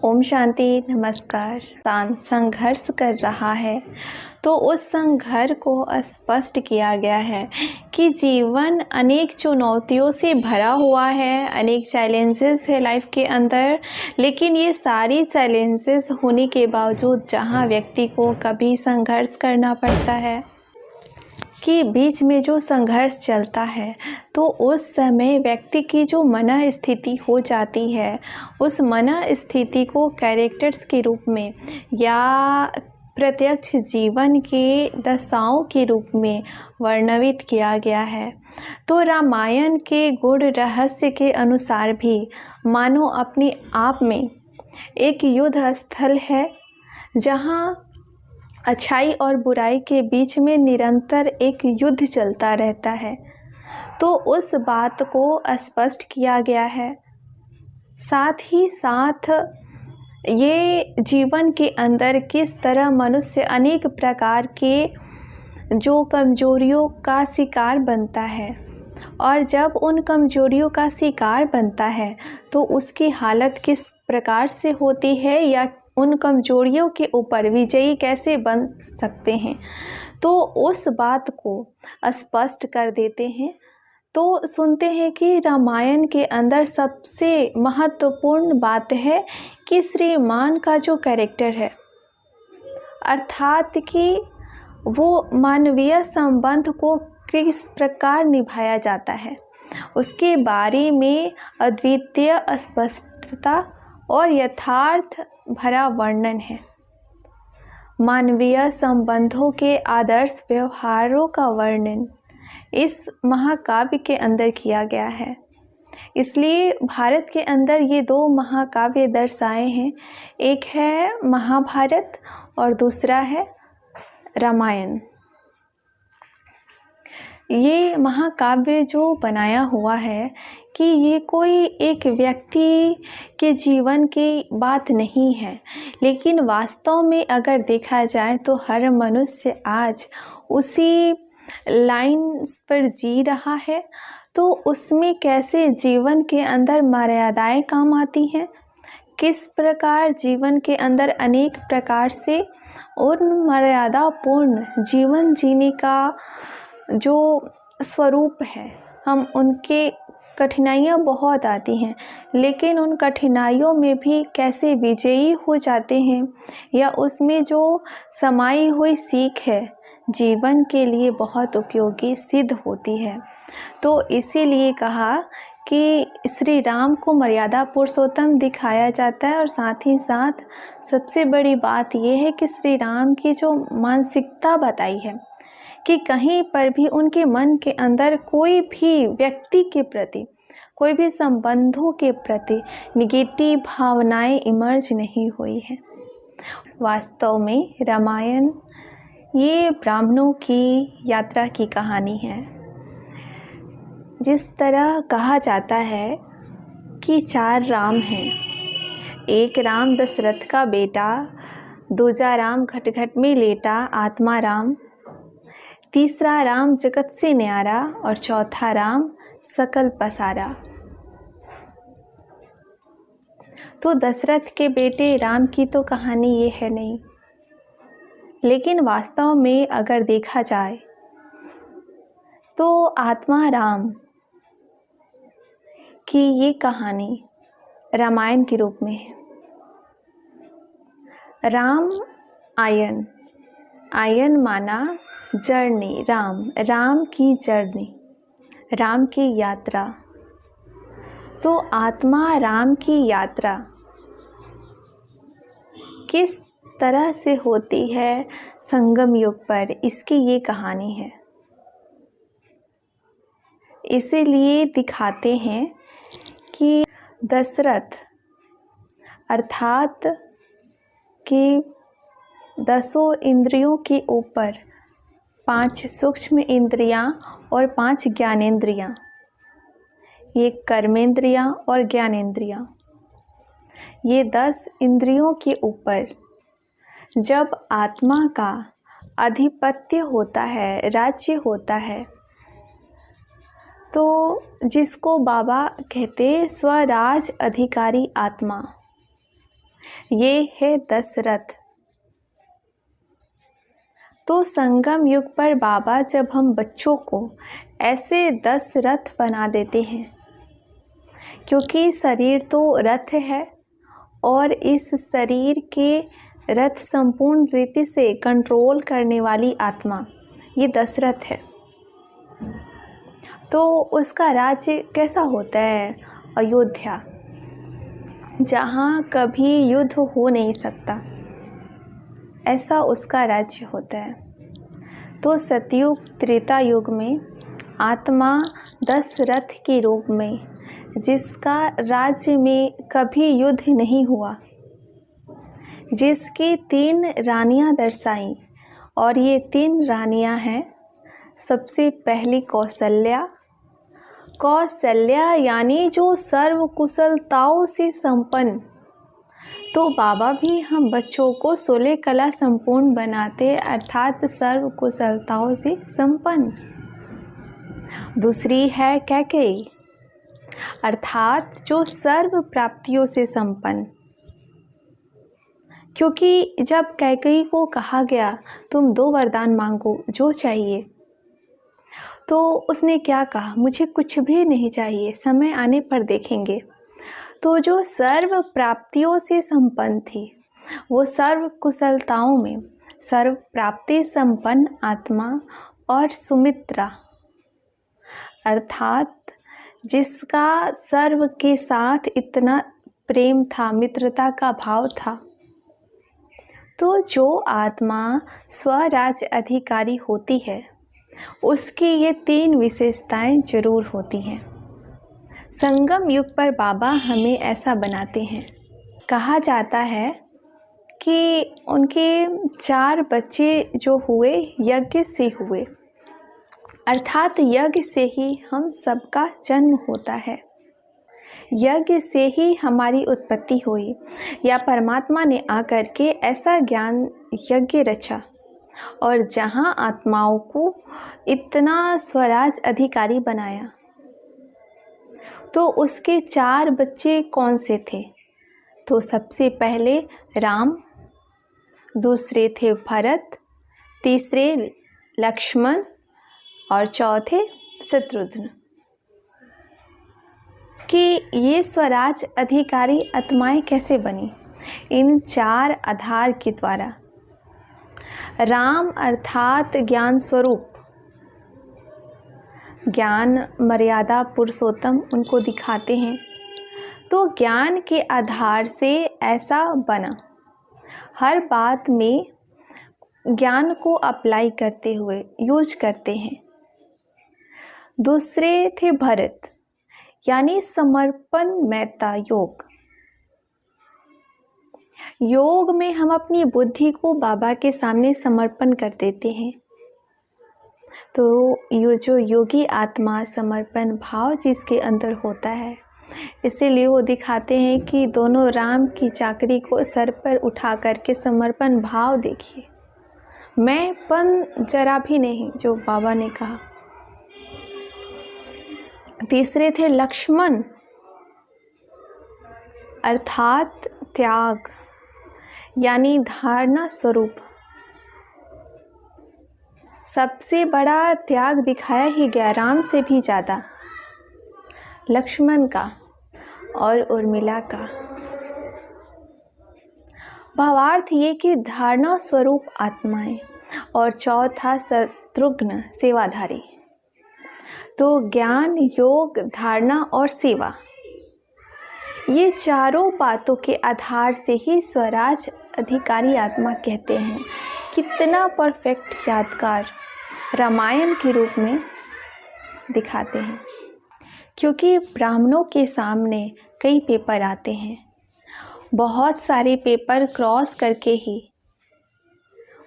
ओम शांति। नमस्कार। इंसान संघर्ष कर रहा है तो उस संघर्ष को स्पष्ट किया गया है कि जीवन अनेक चुनौतियों से भरा हुआ है, अनेक चैलेंजेस है लाइफ के अंदर। लेकिन ये सारी चैलेंजेस होने के बावजूद जहाँ व्यक्ति को कभी संघर्ष करना पड़ता है कि बीच में जो संघर्ष चलता है, तो उस समय व्यक्ति की जो मन स्थिति हो जाती है, उस मन स्थिति को कैरेक्टर्स के रूप में या प्रत्यक्ष जीवन के दशाओं के रूप में वर्णित किया गया है। तो रामायण के गूढ़ रहस्य के अनुसार भी मानो अपने आप में एक युद्ध स्थल है, जहाँ अच्छाई और बुराई के बीच में निरंतर एक युद्ध चलता रहता है। तो उस बात को स्पष्ट किया गया है। साथ ही साथ ये जीवन के अंदर किस तरह मनुष्य अनेक प्रकार के जो कमजोरियों का शिकार बनता है, और जब उन कमजोरियों का शिकार बनता है तो उसकी हालत किस प्रकार से होती है, या उन कमजोरियों के ऊपर विजयी कैसे बन सकते हैं, तो उस बात को स्पष्ट कर देते हैं। तो सुनते हैं कि रामायण के अंदर सबसे महत्वपूर्ण बात है कि श्रीमान का जो कैरेक्टर है, अर्थात कि वो मानवीय संबंध को किस प्रकार निभाया जाता है, उसके बारे में अद्वितीय स्पष्टता और यथार्थ भरा वर्णन है। मानवीय संबंधों के आदर्श व्यवहारों का वर्णन इस महाकाव्य के अंदर किया गया है। इसलिए भारत के अंदर ये दो महाकाव्य दर्शाए हैं, एक है महाभारत और दूसरा है रामायण। ये महाकाव्य जो बनाया हुआ है कि ये कोई एक व्यक्ति के जीवन की बात नहीं है, लेकिन वास्तव में अगर देखा जाए तो हर मनुष्य आज उसी लाइन पर जी रहा है। तो उसमें कैसे जीवन के अंदर मर्यादाएं काम आती हैं, किस प्रकार जीवन के अंदर अनेक प्रकार से और मर्यादापूर्ण जीवन जीने का जो स्वरूप है, हम उनके कठिनाइयाँ बहुत आती हैं, लेकिन उन कठिनाइयों में भी कैसे विजयी हो जाते हैं, या उसमें जो समाई हुई सीख है जीवन के लिए बहुत उपयोगी सिद्ध होती है। तो इसीलिए कहा कि श्री राम को मर्यादा पुरुषोत्तम दिखाया जाता है। और साथ ही साथ सबसे बड़ी बात यह है कि श्री राम की जो मानसिकता बताई है कि कहीं पर भी उनके मन के अंदर कोई भी व्यक्ति के प्रति, कोई भी संबंधों के प्रति निगेटिव भावनाएं इमर्ज नहीं हुई हैं। वास्तव में रामायण ये ब्राह्मणों की यात्रा की कहानी है। जिस तरह कहा जाता है कि 4 राम हैं, एक राम दशरथ का बेटा, दूजा राम घट घट में लेटा आत्मा राम, तीसरा राम जगत से न्यारा और चौथा राम सकल पसारा। तो दशरथ के बेटे राम की तो कहानी ये है नहीं, लेकिन वास्तव में अगर देखा जाए तो आत्मा राम की ये कहानी रामायण के रूप में है। राम आयन, आयन माना जर्नी, राम की जर्नी, राम की यात्रा। तो आत्मा राम की यात्रा किस तरह से होती है संगम युग पर, इसकी ये कहानी है। इसीलिए दिखाते हैं कि दशरथ अर्थात कि 10 इंद्रियों के ऊपर 5 सूक्ष्म इंद्रियां और 5 ज्ञानेंद्रियां, ये कर्मेंद्रियां और ज्ञानेंद्रियां, ये 10 इंद्रियों के ऊपर जब आत्मा का आधिपत्य होता है, राज्य होता है, तो जिसको बाबा कहते स्वराज अधिकारी आत्मा, ये है दशरथ। तो संगम युग पर बाबा जब हम बच्चों को ऐसे 10 रथ बना देते हैं, क्योंकि शरीर तो रथ है और इस शरीर के रथ संपूर्ण रीति से कंट्रोल करने वाली आत्मा ये दशरथ है। तो उसका राज्य कैसा होता है? अयोध्या, जहाँ कभी युद्ध हो नहीं सकता, ऐसा उसका राज्य होता है। तो सतयुग त्रेता युग में आत्मा 10 रथ के रूप में, जिसका राज्य में कभी युद्ध नहीं हुआ, जिसकी 3 रानियां दर्शाई, और ये 3 रानियां हैं। सबसे पहली कौशल्या। कौशल्या यानी जो सर्व कुशलताओं से संपन्न। तो बाबा भी हम बच्चों को 16 कला संपूर्ण बनाते, अर्थात सर्व कुशलताओं से संपन्न। दूसरी है कैकेयी, अर्थात जो सर्व प्राप्तियों से संपन्न। क्योंकि जब कैकेयी को कहा गया तुम 2 वरदान मांगो जो चाहिए, तो उसने क्या कहा? मुझे कुछ भी नहीं चाहिए, समय आने पर देखेंगे। तो जो सर्व प्राप्तियों से संपन्न थी, वो सर्व कुशलताओं में सर्व प्राप्ति संपन्न आत्मा, और सुमित्रा अर्थात जिसका सर्व के साथ इतना प्रेम था, मित्रता का भाव था। तो जो आत्मा स्वराज अधिकारी होती है, उसकी ये 3 विशेषताएं जरूर होती हैं। संगम युग पर बाबा हमें ऐसा बनाते हैं। कहा जाता है कि उनके 4 बच्चे जो हुए यज्ञ से हुए, अर्थात यज्ञ से ही हम सबका जन्म होता है, यज्ञ से ही हमारी उत्पत्ति हुई, या परमात्मा ने आकर के ऐसा ज्ञान यज्ञ रचा, और जहाँ आत्माओं को इतना स्वराज अधिकारी बनाया। तो उसके 4 बच्चे कौन से थे? तो सबसे पहले राम, दूसरे थे भरत, तीसरे लक्ष्मण, और चौथे शत्रुघ्न। कि ये स्वराज अधिकारी आत्माएं कैसे बनी? इन 4 आधार के द्वारा। राम अर्थात ज्ञान स्वरूप, ज्ञान मर्यादा पुरुषोत्तम उनको दिखाते हैं। तो ज्ञान के आधार से ऐसा बना, हर बात में ज्ञान को अप्लाई करते हुए यूज करते हैं। दूसरे थे भरत, यानी समर्पण मेहता योग। योग में हम अपनी बुद्धि को बाबा के सामने समर्पण कर देते हैं। तो ये जो योगी आत्मा समर्पण भाव जिसके अंदर होता है, इसीलिए वो दिखाते हैं कि दोनों राम की चाकरी को सर पर उठा करके समर्पण भाव देखिए, मैंपन जरा भी नहीं, जो बाबा ने कहा। तीसरे थे लक्ष्मण, अर्थात त्याग, यानी धारणा स्वरूप। सबसे बड़ा त्याग दिखाया ही गया, राम से भी ज़्यादा लक्ष्मण का और उर्मिला का। भावार्थ ये कि धारणा स्वरूप आत्माएं, और चौथा शत्रुघ्न सेवाधारी। तो ज्ञान, योग, धारणा और सेवा, ये चारों बातों के आधार से ही स्वराज अधिकारी आत्मा कहते हैं। कितना परफेक्ट यादगार रामायण के रूप में दिखाते हैं। क्योंकि ब्राह्मणों के सामने कई पेपर आते हैं, बहुत सारे पेपर क्रॉस करके ही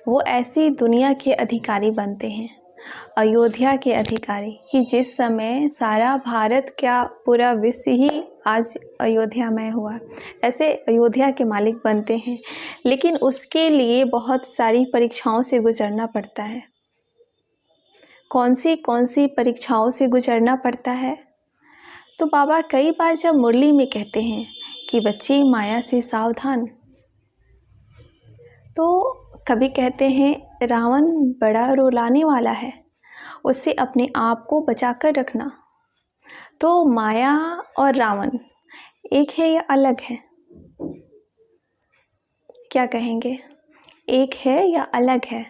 वो ऐसी दुनिया के अधिकारी बनते हैं, अयोध्या के अधिकारी, कि जिस समय सारा भारत क्या पूरा विश्व ही आज अयोध्यामय हुआ, ऐसे अयोध्या के मालिक बनते हैं। लेकिन उसके लिए बहुत सारी परीक्षाओं से गुजरना पड़ता है। कौन सी परीक्षाओं से गुजरना पड़ता है? तो बाबा कई बार जब मुरली में कहते हैं कि बच्चे माया से सावधान, तो कभी कहते हैं रावण बड़ा रुलाने वाला है, उससे अपने आप को बचा कर रखना। तो माया और रावण एक है या अलग है? क्या कहेंगे, एक है या अलग है?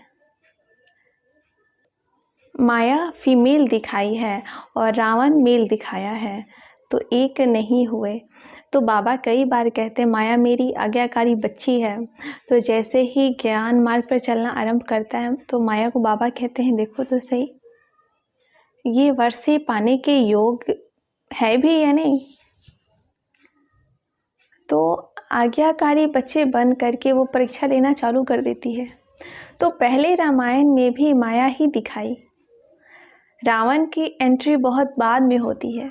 माया फीमेल दिखाई है और रावण मेल दिखाया है, तो एक नहीं हुए। तो बाबा कई बार कहते हैं माया मेरी आज्ञाकारी बच्ची है। तो जैसे ही ज्ञान मार्ग पर चलना आरंभ करता है तो माया को बाबा कहते हैं देखो तो सही, ये वर से पाने के योग है भी या नहीं। तो आज्ञाकारी बच्चे बन करके वो परीक्षा लेना चालू कर देती है। तो पहले रामायण में भी माया ही दिखाई, रावण की एंट्री बहुत बाद में होती है।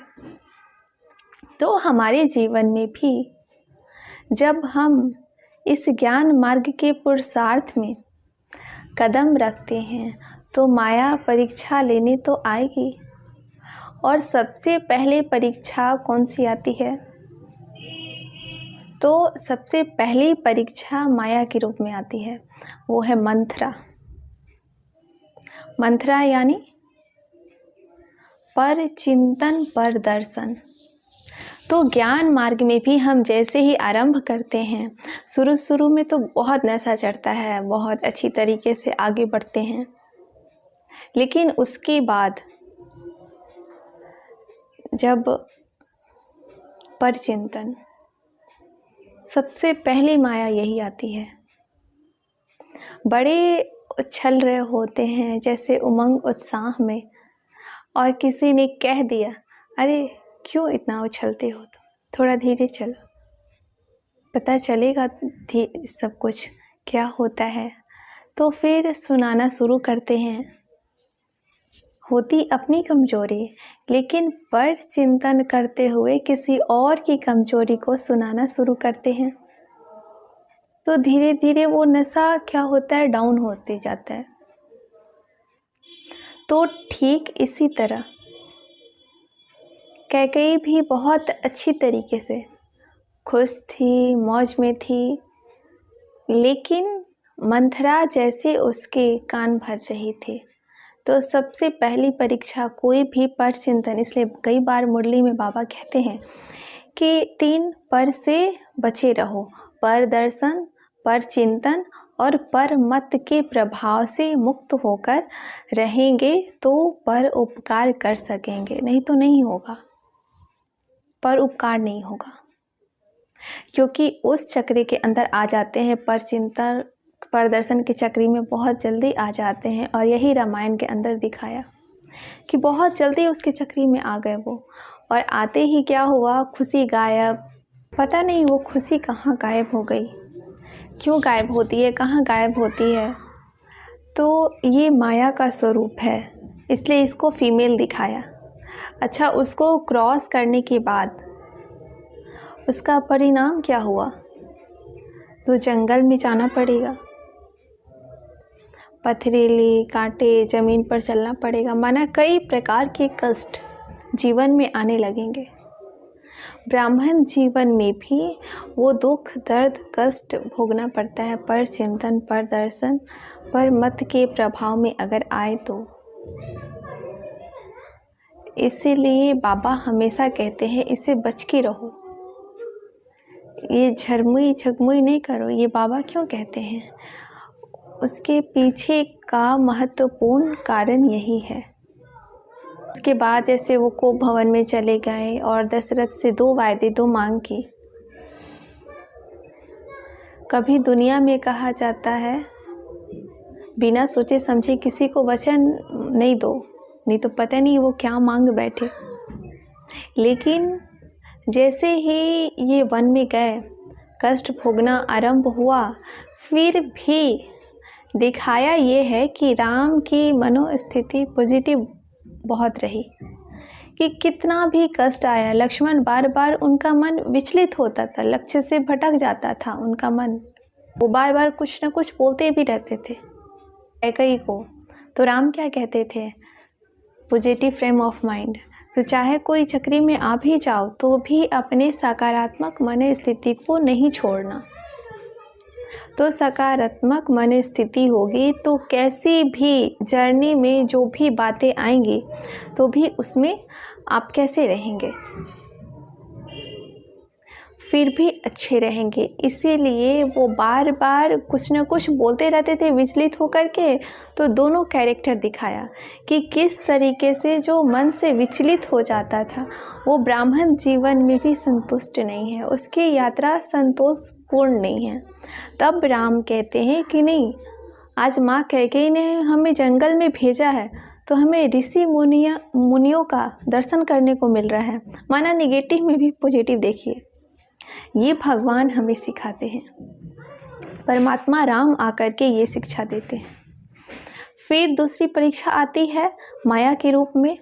तो हमारे जीवन में भी जब हम इस ज्ञान मार्ग के पुरुषार्थ में कदम रखते हैं तो माया परीक्षा लेने तो आएगी। और सबसे पहले परीक्षा कौन सी आती है? तो सबसे पहली परीक्षा माया के रूप में आती है, वो है मंथरा। मंथरा यानी पर चिंतन पर दर्शन। तो ज्ञान मार्ग में भी हम जैसे ही आरंभ करते हैं, शुरू में तो बहुत नशा चढ़ता है, बहुत अच्छी तरीके से आगे बढ़ते हैं, लेकिन उसके बाद जब पर चिंतन, सबसे पहली माया यही आती है। बड़े उछल रहे होते हैं जैसे उमंग उत्साह में, और किसी ने कह दिया अरे क्यों इतना उछलते हो, थोड़ा धीरे चलो, पता चलेगा सब कुछ क्या होता है। तो फिर सुनाना शुरू करते हैं, होती अपनी कमजोरी, लेकिन पर चिंतन करते हुए किसी और की कमजोरी को सुनाना शुरू करते हैं। तो धीरे धीरे वो नशा क्या होता है, डाउन होते जाता है। तो ठीक इसी तरह कैकेयी भी बहुत अच्छी तरीके से खुश थी, मौज में थी, लेकिन मंथरा जैसे उसके कान भर रही थी। तो सबसे पहली परीक्षा कोई भी पर चिंतन, इसलिए कई बार मुरली में बाबा कहते हैं कि 3 पर से बचे रहो, पर दर्शन, पर चिंतन और पर मत के प्रभाव से मुक्त होकर रहेंगे तो पर उपकार कर सकेंगे, नहीं तो नहीं होगा, पर उपकार नहीं होगा। क्योंकि उस चक्र के अंदर आ जाते हैं, पर चिंतन पर दर्शन के चक्री में बहुत जल्दी आ जाते हैं। और यही रामायण के अंदर दिखाया कि बहुत जल्दी उसके चक्री में आ गए वो, और आते ही क्या हुआ, खुशी गायब। पता नहीं वो खुशी कहाँ गायब हो गई, क्यों गायब होती है, कहाँ गायब होती है। तो ये माया का स्वरूप है, इसलिए इसको फीमेल दिखाया। अच्छा, उसको क्रॉस करने के बाद उसका परिणाम क्या हुआ? तो जंगल में जाना पड़ेगा, पथरीली कांटे ज़मीन पर चलना पड़ेगा, माना कई प्रकार के कष्ट जीवन में आने लगेंगे। ब्राह्मण जीवन में भी वो दुख, दर्द, कष्ट भोगना पड़ता है, पर चिंतन, पर दर्शन, पर मत के प्रभाव में अगर आए तो। इसीलिए बाबा हमेशा कहते हैं इससे बच के रहो, ये झरमुई झगमुई नहीं करो। ये बाबा क्यों कहते हैं, उसके पीछे का महत्वपूर्ण कारण यही है। उसके बाद जैसे वो कोप भवन में चले गए और दशरथ से 2 वायदे 2 मांग की। कभी दुनिया में कहा जाता है बिना सोचे समझे किसी को वचन नहीं दो, नहीं तो पता नहीं वो क्या मांग बैठे। लेकिन जैसे ही ये वन में गए, कष्ट भोगना आरंभ हुआ, फिर भी दिखाया ये है कि राम की मनोस्थिति पॉजिटिव बहुत रही, कि कितना भी कष्ट आया, लक्ष्मण बार बार उनका मन विचलित होता था, लक्ष्य से भटक जाता था उनका मन, वो बार बार कुछ ना कुछ बोलते भी रहते थे कैकेयी को। तो राम क्या कहते थे, पॉजिटिव फ्रेम ऑफ माइंड। तो चाहे कोई चक्री में आ भी जाओ तो भी अपने सकारात्मक मन स्थिति को नहीं छोड़ना। तो सकारात्मक मन स्थिति होगी तो कैसी भी जर्नी में जो भी बातें आएंगी तो भी उसमें आप कैसे रहेंगे, फिर भी अच्छे रहेंगे। इसीलिए वो बार बार कुछ न कुछ बोलते रहते थे विचलित होकर के। तो दोनों कैरेक्टर दिखाया कि किस तरीके से जो मन से विचलित हो जाता था वो ब्राह्मण जीवन में भी संतुष्ट नहीं है, उसकी यात्रा संतोषपूर्ण नहीं है। तब राम कहते हैं कि नहीं, आज माँ कैकेयी ने हमें जंगल में भेजा है तो हमें ऋषि मुनियों का दर्शन करने को मिल रहा है। माना नेगेटिव में भी पॉजिटिव देखिए, ये भगवान हमें सिखाते हैं, परमात्मा राम आकर के ये शिक्षा देते हैं। फिर दूसरी परीक्षा आती है माया के रूप में,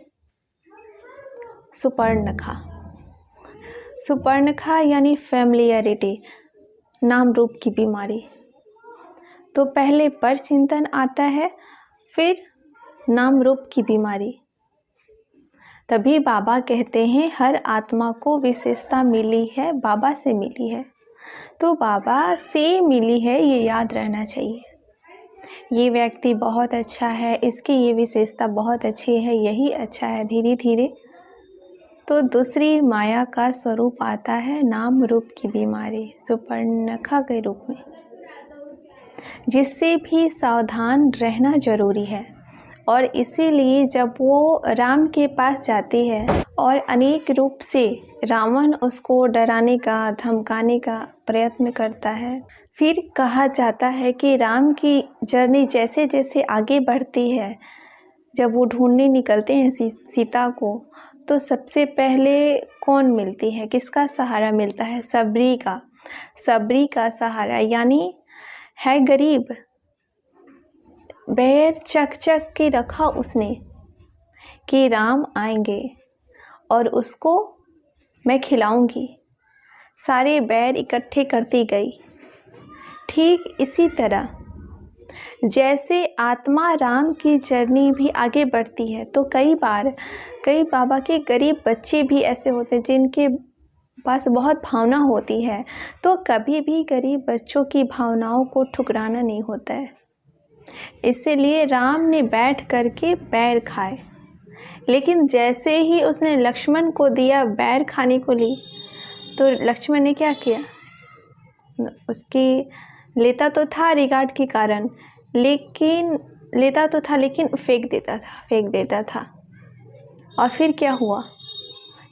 सुपर्णखा। सुपर्णखा यानी फैमिलियरिटी, नाम रूप की बीमारी। तो पहले पर चिंतन आता है, फिर नाम रूप की बीमारी। तभी बाबा कहते हैं हर आत्मा को विशेषता मिली है, बाबा से मिली है। तो बाबा से मिली है ये याद रहना चाहिए। ये व्यक्ति बहुत अच्छा है, इसकी ये विशेषता बहुत अच्छी है, यही अच्छा है। धीरे धीरे तो दूसरी माया का स्वरूप आता है नाम रूप की बीमारी, सुपर्णखा के रूप में, जिससे भी सावधान रहना जरूरी है। और इसीलिए जब वो राम के पास जाती है और अनेक रूप से रावण उसको डराने का, धमकाने का प्रयत्न करता है, फिर कहा जाता है कि राम की जर्नी जैसे जैसे आगे बढ़ती है, जब वो ढूंढने निकलते हैं सीता को, तो सबसे पहले कौन मिलती है, किसका सहारा मिलता है? सबरी का। सबरी का सहारा, यानी है गरीब, बैर चक चक के रखा उसने कि राम आएंगे और उसको मैं खिलाऊंगी। सारे बैर इकट्ठे करती गई। ठीक इसी तरह जैसे आत्मा राम की जर्नी भी आगे बढ़ती है, तो कई बाबा के गरीब बच्चे भी ऐसे होते हैं जिनके पास बहुत भावना होती है। तो कभी भी गरीब बच्चों की भावनाओं को ठुकराना नहीं होता है। इसीलिए राम ने बैठ करके बैर खाए, लेकिन जैसे ही उसने लक्ष्मण को दिया बैर खाने को ली, तो लक्ष्मण ने क्या किया, उसकी लेता तो था रिगार्ड के कारण, लेकिन फेंक देता था। और फिर क्या हुआ,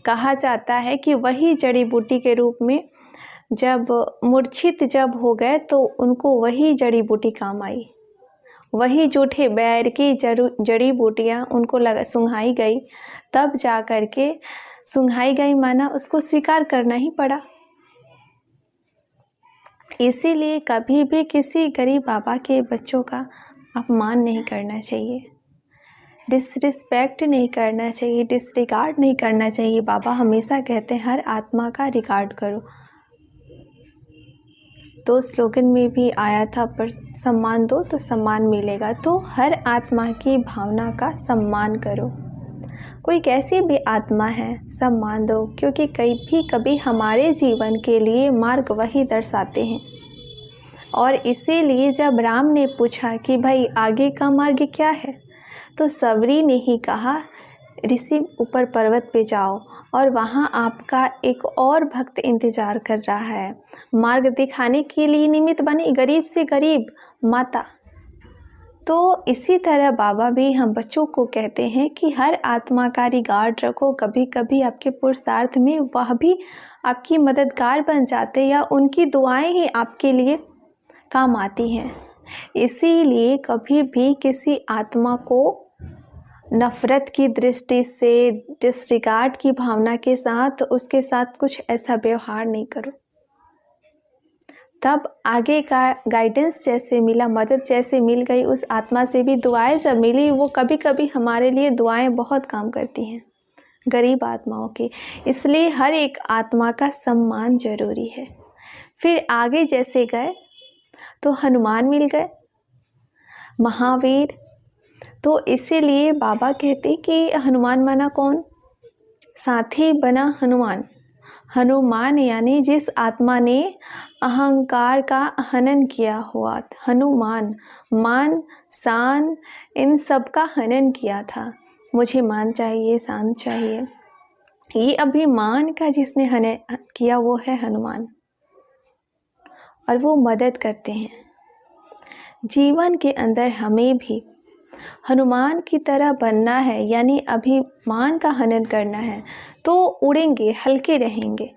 कहा जाता है कि वही जड़ी बूटी के रूप में जब मूर्छित जब हो गए तो उनको वही जड़ी बूटी काम आई। वही जूठे बैर की जड़ी बूटियाँ उनको सुंघाई गई, तब जा कर के सुंघाई गई, माना उसको स्वीकार करना ही पड़ा। इसीलिए कभी भी किसी गरीब बाबा के बच्चों का अपमान नहीं करना चाहिए, डिसरिस्पेक्ट नहीं करना चाहिए, डिसरिगार्ड नहीं करना चाहिए। बाबा हमेशा कहते हैं हर आत्मा का रिगार्ड करो। तो स्लोगन में भी आया था, पर सम्मान दो तो सम्मान मिलेगा। तो हर आत्मा की भावना का सम्मान करो, कोई कैसी भी आत्मा है सम्मान दो, क्योंकि कभी हमारे जीवन के लिए मार्ग वही दर्शाते हैं। और इसीलिए जब राम ने पूछा कि भाई आगे का मार्ग क्या है, तो सबरी ने ही कहा ऋषि ऊपर पर्वत पे जाओ और वहाँ आपका एक और भक्त इंतज़ार कर रहा है। मार्ग दिखाने के लिए निमित्त बनी गरीब से गरीब माता। तो इसी तरह बाबा भी हम बच्चों को कहते हैं कि हर आत्मा का रिगार्ड रखो। कभी कभी आपके पुरुषार्थ में वह भी आपकी मददगार बन जाते, या उनकी दुआएं ही आपके लिए काम आती हैं। इसीलिए कभी भी किसी आत्मा को नफ़रत की दृष्टि से, डिसरिगार्ड की भावना के साथ उसके साथ कुछ ऐसा व्यवहार नहीं करो। तब आगे का गाइडेंस जैसे मिला, मदद जैसे मिल गई, उस आत्मा से भी दुआएं जब मिली, वो कभी कभी हमारे लिए दुआएं बहुत काम करती हैं गरीब आत्माओं की। इसलिए हर एक आत्मा का सम्मान जरूरी है। फिर आगे जैसे गए तो हनुमान मिल गए, महावीर। तो इसीलिए बाबा कहते कि हनुमान माना कौन, साथी बना हनुमान। हनुमान यानी जिस आत्मा ने अहंकार का हनन किया हुआ। हनुमान, मान, शान, इन सब का हनन किया था। मुझे मान चाहिए, शान चाहिए, ये अभिमान का जिसने हनन किया वो है हनुमान। और वो मदद करते हैं। जीवन के अंदर हमें भी हनुमान की तरह बनना है, यानी अभिमान का हनन करना है, तो उड़ेंगे, हल्के रहेंगे।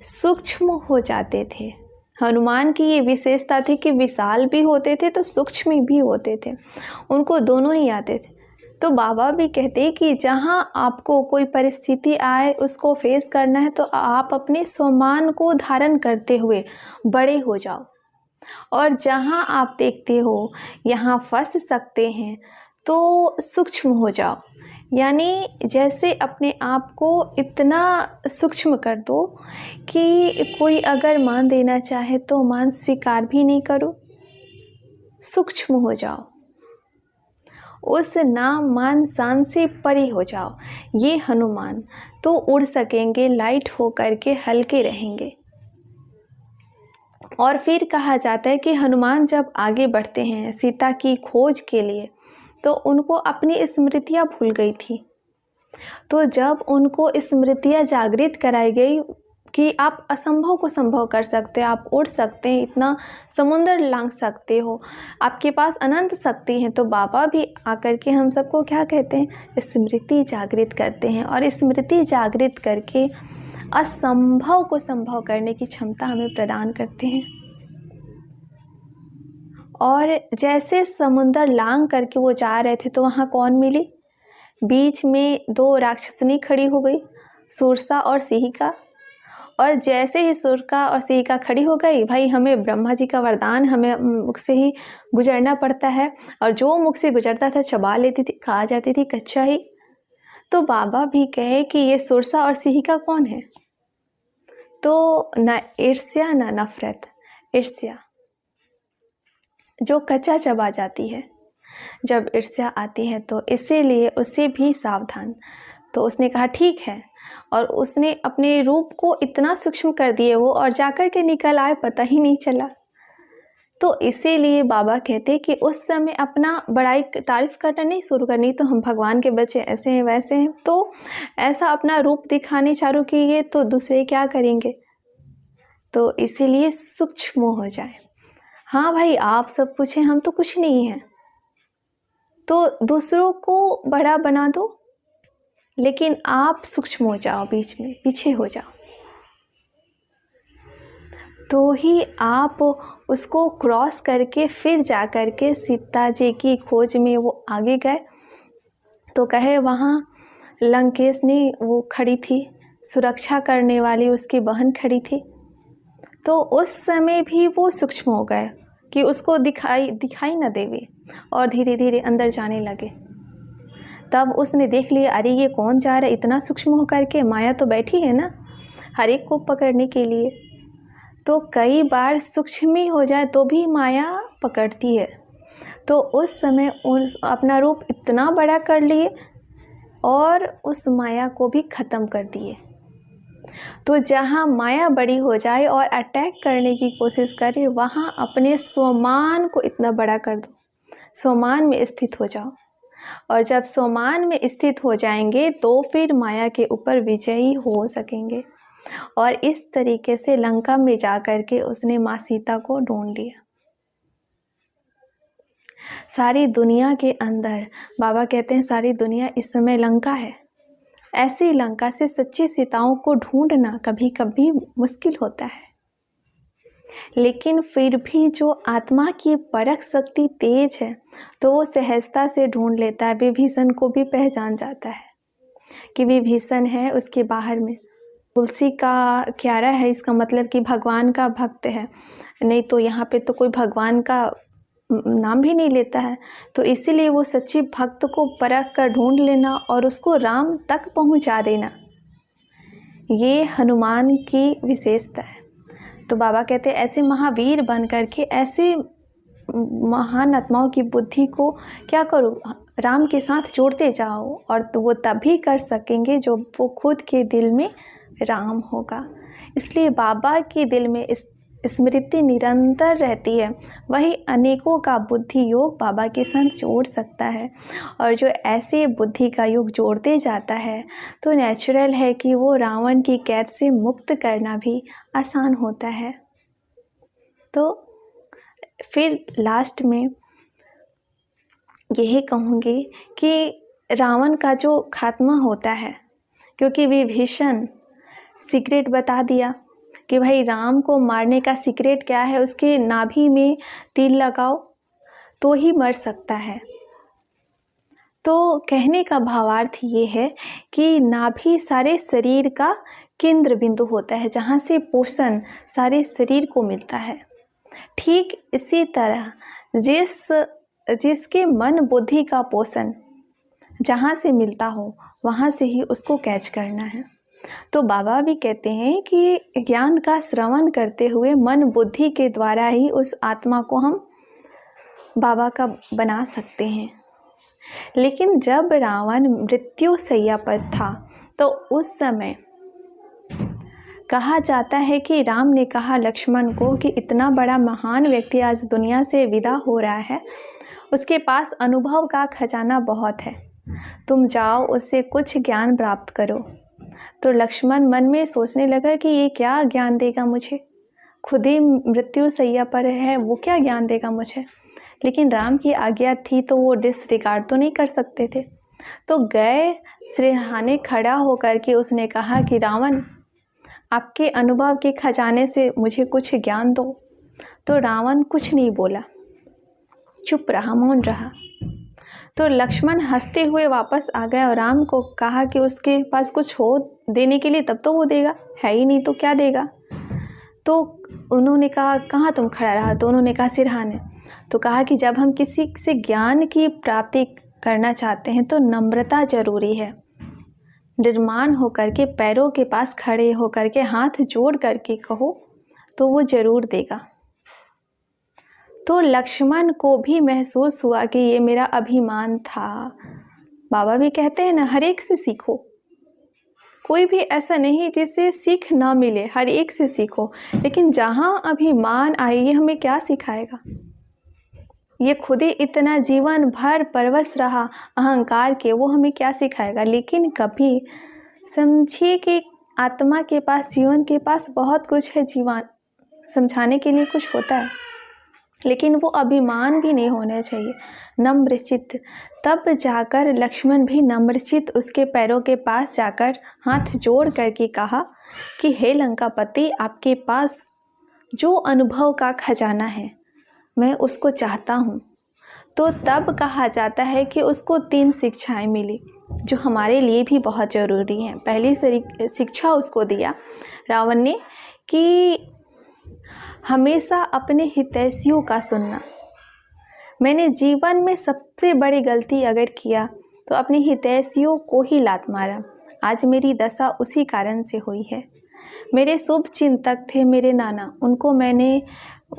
सूक्ष्म हो जाते थे। हनुमान की ये विशेषता थी कि विशाल भी होते थे तो सूक्ष्म भी होते थे, उनको दोनों ही आते थे। तो बाबा भी कहते कि जहाँ आपको कोई परिस्थिति आए उसको फेस करना है तो आप अपने स्वमान को धारण करते हुए बड़े हो जाओ, और जहाँ आप देखते हो यहाँ फंस सकते हैं तो सूक्ष्म हो जाओ। यानी जैसे अपने आप को इतना सूक्ष्म कर दो कि कोई अगर मान देना चाहे तो मान स्वीकार भी नहीं करो, सूक्ष्म हो जाओ, उस नाम मान शान से परे हो जाओ। ये हनुमान तो उड़ सकेंगे, लाइट हो करके हल्के रहेंगे। और फिर कहा जाता है कि हनुमान जब आगे बढ़ते हैं सीता की खोज के लिए, तो उनको अपनी स्मृतियाँ भूल गई थी। तो जब उनको स्मृतियाँ जागृत कराई गई कि आप असंभव को संभव कर सकते हैं, आप उड़ सकते हैं, इतना समुंदर लांघ सकते हो, आपके पास अनंत शक्ति है, तो बाबा भी आकर के हम सबको क्या कहते हैं, स्मृति जागृत करते हैं। और स्मृति जागृत करके असंभव को संभव करने की क्षमता हमें प्रदान करते हैं। और जैसे समुंदर लांघ करके वो जा रहे थे तो वहाँ कौन मिली, बीच में दो राक्षसनी खड़ी हो गई, सुरसा और सिहिका। और जैसे ही सुरका और सिहिका खड़ी हो गई, भाई हमें ब्रह्मा जी का वरदान, हमें मुख से ही गुजरना पड़ता है, और जो मुख से गुजरता था चबा लेती थी, खा जाती थी कच्चा ही। तो बाबा भी कहे कि ये सुरसा और सिहिका कौन है, तो ना ईर्ष्या ना नफरत, ईर्ष्या जो कच्चा चबा जाती है, जब ईर्ष्या आती है तो इसीलिए उसे भी सावधान। तो उसने कहा ठीक है, और उसने अपने रूप को इतना सूक्ष्म कर दिए वो, और जाकर के निकल आए, पता ही नहीं चला। तो इसीलिए बाबा कहते कि उस समय अपना बड़ाई तारीफ करना नहीं शुरू करनी, तो हम भगवान के बच्चे ऐसे हैं वैसे हैं, तो ऐसा अपना रूप दिखाने चालू किए तो दूसरे क्या करेंगे। तो इसीलिए सूक्ष्म हो जाए। हाँ भाई आप सब कुछ हैं, हम तो कुछ नहीं हैं, तो दूसरों को बड़ा बना दो, लेकिन आप सूक्ष्म हो जाओ, बीच में पीछे हो जाओ, तो ही आप उसको क्रॉस करके फिर जा कर के सीता जी की खोज में वो आगे गए। तो कहे वहाँ लंकेशनी वो खड़ी थी, सुरक्षा करने वाली उसकी बहन खड़ी थी। तो उस समय भी वो सूक्ष्म हो गए कि उसको दिखाई न देवे, और धीरे धीरे अंदर जाने लगे। तब उसने देख लिया, अरे ये कौन जा रहा है इतना सूक्ष्म होकर के, माया तो बैठी है ना हर एक को पकड़ने के लिए। तो कई बार सूक्ष्म ही हो जाए तो भी माया पकड़ती है। तो उस समय अपना रूप इतना बड़ा कर लिए और उस माया को भी ख़त्म कर दिए। तो जहाँ माया बड़ी हो जाए और अटैक करने की कोशिश करे, वहाँ अपने स्वमान को इतना बड़ा कर दो, स्वमान में स्थित हो जाओ। और जब स्वमान में स्थित हो जाएंगे तो फिर माया के ऊपर विजयी हो सकेंगे। और इस तरीके से लंका में जाकर के उसने माँ सीता को ढूंढ लिया। सारी दुनिया के अंदर बाबा कहते हैं सारी दुनिया इस समय लंका है। ऐसी लंका से सच्ची सीताओं को ढूंढना कभी कभी मुश्किल होता है, लेकिन फिर भी जो आत्मा की परख शक्ति तेज है तो वो सहजता से ढूंढ लेता है। विभीषण को भी पहचान जाता है कि विभीषण है, उसके बाहर में तुलसी का क्यारा है, इसका मतलब कि भगवान का भक्त है, नहीं तो यहाँ पे तो कोई भगवान का नाम भी नहीं लेता है। तो इसीलिए वो सच्ची भक्त को परख कर ढूंढ लेना और उसको राम तक पहुँचा देना, ये हनुमान की विशेषता है। तो बाबा कहते हैं ऐसे महावीर बन करके ऐसे महान आत्माओं की बुद्धि को क्या करो, राम के साथ जोड़ते जाओ, और तो वो तभी कर सकेंगे जो वो खुद के दिल में राम होगा। इसलिए बाबा के दिल में स्मृति निरंतर रहती है। वही अनेकों का बुद्धि योग बाबा के साथ जोड़ सकता है, और जो ऐसे बुद्धि का योग जोड़ते जाता है तो नेचुरल है कि वो रावण की कैद से मुक्त करना भी आसान होता है। तो फिर लास्ट में यही कहूँगी कि रावण का जो खात्मा होता है, क्योंकि विभीषण सीक्रेट बता दिया कि भाई राम को मारने का सीक्रेट क्या है, उसके नाभि में तीर लगाओ तो ही मर सकता है। तो कहने का भावार्थ ये है कि नाभि सारे शरीर का केंद्र बिंदु होता है, जहाँ से पोषण सारे शरीर को मिलता है। ठीक इसी तरह जिसके मन बुद्धि का पोषण जहाँ से मिलता हो वहाँ से ही उसको कैच करना है। तो बाबा भी कहते हैं कि ज्ञान का श्रवण करते हुए मन बुद्धि के द्वारा ही उस आत्मा को हम बाबा का बना सकते हैं। लेकिन जब रावण मृत्यु शैया पर था तो उस समय कहा जाता है कि राम ने कहा लक्ष्मण को कि इतना बड़ा महान व्यक्ति आज दुनिया से विदा हो रहा है, उसके पास अनुभव का खजाना बहुत है, तुम जाओ उससे कुछ ज्ञान प्राप्त करो। तो लक्ष्मण मन में सोचने लगा कि ये क्या ज्ञान देगा मुझे, खुद ही मृत्यु शैया पर है, वो क्या ज्ञान देगा मुझे। लेकिन राम की आज्ञा थी तो वो डिसरिगार्ड तो नहीं कर सकते थे। तो गए सिरहाने खड़ा होकर के उसने कहा कि रावण, आपके अनुभव के खजाने से मुझे कुछ ज्ञान दो। तो रावण कुछ नहीं बोला, चुप रहा, मौन रहा। तो लक्ष्मण हंसते हुए वापस आ गए और राम को कहा कि उसके पास कुछ हो देने के लिए तब तो वो देगा, है ही नहीं तो क्या देगा। तो उन्होंने कहा कहाँ तुम खड़ा रहा, तो उन्होंने कहा सिरहाने। तो कहा कि जब हम किसी से ज्ञान की प्राप्ति करना चाहते हैं तो नम्रता जरूरी है। निर्माण होकर के पैरों के पास खड़े होकर के हाथ जोड़ करके कहो तो वो ज़रूर देगा। तो लक्ष्मण को भी महसूस हुआ कि ये मेरा अभिमान था। बाबा भी कहते हैं ना, हर एक से सीखो, कोई भी ऐसा नहीं जिससे सीख ना मिले, हर एक से सीखो। लेकिन जहाँ अभिमान आए ये हमें क्या सिखाएगा। ये खुद ही इतना जीवन भर परवश रहा अहंकार के, वो हमें क्या सिखाएगा। लेकिन कभी समझिए कि आत्मा के पास, जीवन के पास बहुत कुछ है, जीवन समझाने के लिए कुछ होता है, लेकिन वो अभिमान भी नहीं होना चाहिए। नम्रचित्त, तब जाकर लक्ष्मण भी नम्रचित्त उसके पैरों के पास जाकर हाथ जोड़ करके कहा कि हे लंकापति, आपके पास जो अनुभव का खजाना है मैं उसको चाहता हूँ। तो तब कहा जाता है कि उसको 3 शिक्षाएं मिली जो हमारे लिए भी बहुत ज़रूरी हैं। पहली शिक्षा उसको दिया रावण ने कि हमेशा अपने हितैषियों का सुनना। मैंने जीवन में सबसे बड़ी गलती अगर किया तो अपने हितैषियों को ही लात मारा। आज मेरी दशा उसी कारण से हुई है। मेरे शुभ चिंतक थे मेरे नाना, उनको मैंने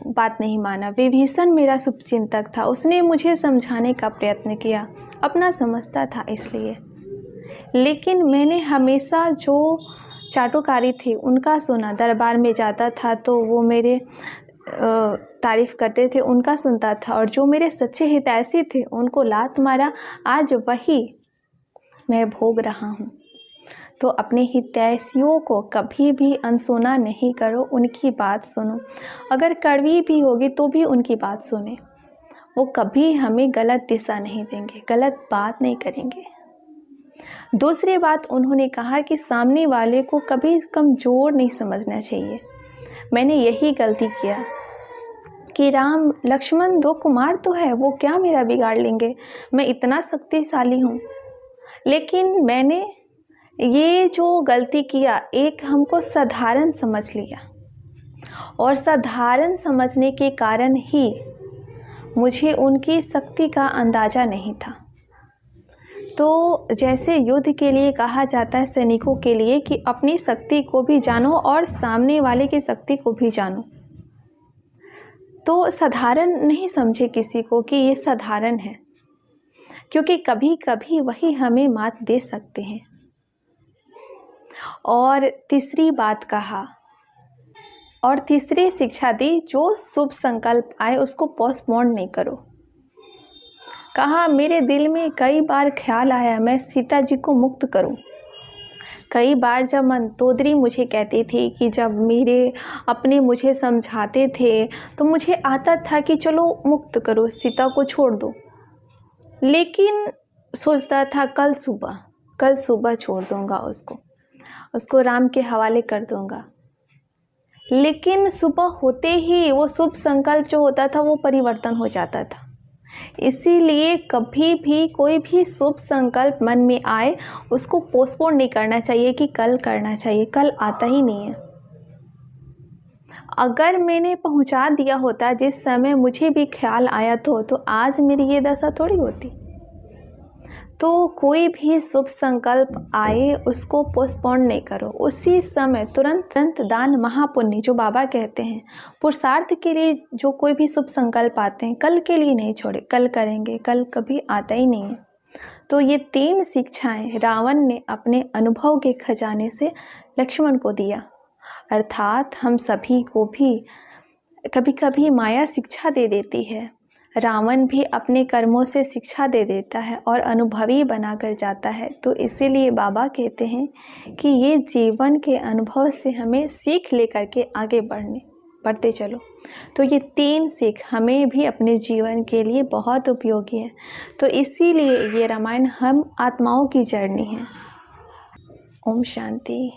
बात नहीं माना। विभीषण मेरा शुभ चिंतक था, उसने मुझे समझाने का प्रयत्न किया, अपना समझता था इसलिए। लेकिन मैंने हमेशा जो चाटुकारी थे उनका सुना। दरबार में जाता था तो वो मेरे तारीफ़ करते थे, उनका सुनता था, और जो मेरे सच्चे हितैषी थे उनको लात मारा। आज वही मैं भोग रहा हूँ। तो अपने हितैषियों को कभी भी अनसुना नहीं करो, उनकी बात सुनो। अगर कड़वी भी होगी तो भी उनकी बात सुने। वो कभी हमें गलत दिशा नहीं देंगे, गलत बात नहीं करेंगे। दूसरी बात उन्होंने कहा कि सामने वाले को कभी कमज़ोर नहीं समझना चाहिए। मैंने यही गलती किया कि राम लक्ष्मण 2 कुमार तो है, वो क्या मेरा बिगाड़ लेंगे, मैं इतना शक्तिशाली हूँ। लेकिन मैंने ये जो गलती किया, एक हमको साधारण समझ लिया, और साधारण समझने के कारण ही मुझे उनकी शक्ति का अंदाज़ा नहीं था। तो जैसे युद्ध के लिए कहा जाता है सैनिकों के लिए कि अपनी शक्ति को भी जानो और सामने वाले की शक्ति को भी जानो। तो साधारण नहीं समझे किसी को कि ये साधारण है, क्योंकि कभी कभी वही हमें मात दे सकते हैं। और तीसरी बात कहा और तीसरी शिक्षा दी, जो शुभ संकल्प आए उसको पोस्टपोन नहीं करो। कहा मेरे दिल में कई बार ख्याल आया मैं सीता जी को मुक्त करूं। कई बार जब मंदोदरी मुझे कहती थी कि जब मेरे अपने मुझे समझाते थे तो मुझे आता था कि चलो मुक्त करो, सीता को छोड़ दो, लेकिन सोचता था कल सुबह छोड़ दूंगा, उसको राम के हवाले कर दूंगा। लेकिन सुबह होते ही वो शुभ संकल्प जो होता था वो परिवर्तन हो जाता था। इसीलिए कभी भी कोई भी शुभ संकल्प मन में आए उसको पोस्टपोन नहीं करना चाहिए कि कल करना चाहिए, कल आता ही नहीं है। अगर मैंने पहुंचा दिया होता जिस समय मुझे भी ख्याल आया तो आज मेरी ये दशा थोड़ी होती। तो कोई भी शुभ संकल्प आए उसको पोस्टपोन नहीं करो, उसी समय तुरंत दान महापुण्य, जो बाबा कहते हैं पुरुषार्थ के लिए जो कोई भी शुभ संकल्प आते हैं कल के लिए नहीं छोड़े, कल करेंगे, कल कभी आता ही नहीं है। तो ये 3 शिक्षाएं रावण ने अपने अनुभव के खजाने से लक्ष्मण को दिया। अर्थात हम सभी को भी कभी कभी माया शिक्षा दे देती है, रावण भी अपने कर्मों से शिक्षा दे देता है और अनुभवी बनाकर जाता है। तो इसीलिए बाबा कहते हैं कि ये जीवन के अनुभव से हमें सीख लेकर के आगे बढ़ते चलो। तो ये 3 सीख हमें भी अपने जीवन के लिए बहुत उपयोगी है। तो इसीलिए ये रामायण हम आत्माओं की जर्नी है। ओम शांति।